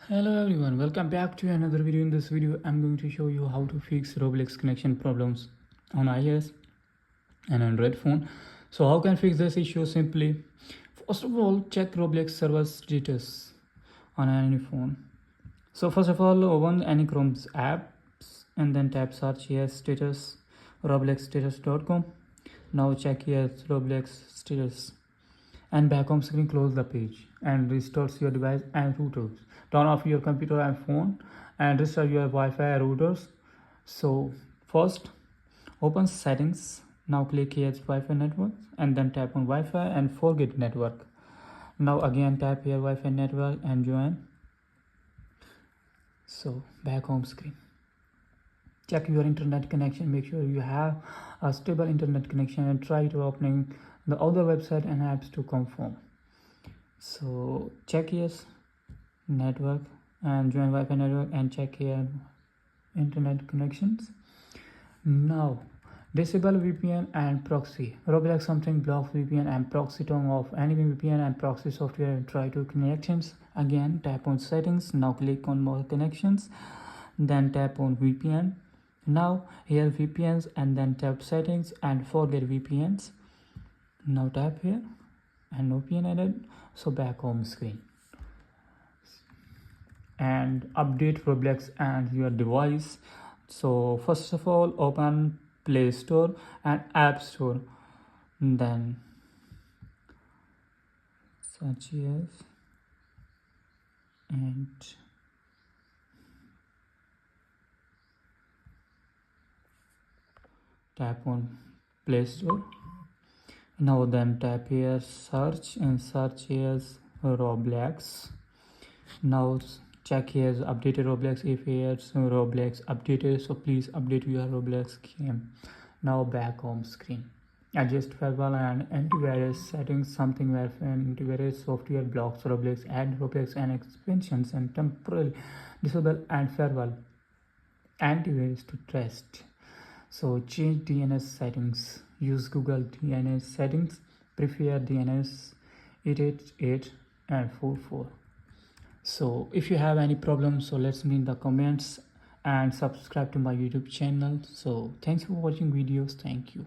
Hello everyone, welcome back to another video. In this video I'm going to show you how to fix Roblox connection problems on iOS and Android phone. So how can fix this issue? Simply, first of all, check Roblox server status on any phone. So first of all, open any Chrome's apps and then tap search here status roblexstatus.com. Now check here Roblox status and back home screen. Close the page and restores your device and routers. Turn off your computer and phone and restore your Wi-Fi routers. So first open settings. Now click here Wi-Fi network and then tap on Wi-Fi and forget network. Now again tap here Wi-Fi network and join. So back home screen. Check your internet connection. Make sure you have a stable internet connection and try to opening the other website and apps to confirm. So check yes network and join Wi-Fi network and check here internet connections. Now disable VPN and proxy. Roblox something blocks VPN and proxy. Turn off any VPN and proxy software and try to connections. Again tap on settings. Now click on more connections, then tap on VPN. Now here VPNs and then tap settings and forget VPNs. Now tap here and no VPN added. So back home screen and update Roblox and your device. So first of all, open Play Store and App Store, then search yes and tap on Play Store. Now then tap here search and search here Roblox. Now check here updated Roblox. If it's Roblox updated, so please update your Roblox game. Now back home screen. Adjust firewall and antivirus settings. Something where antivirus software blocks Roblox, add Roblox and expansions and temporarily disable and firewall antivirus to trust. So change DNS settings. Use Google DNS settings. Prefer DNS 888 and 44. So if you have any problems, so let's me in the comments and subscribe to my YouTube channel. So thanks for watching videos. Thank you.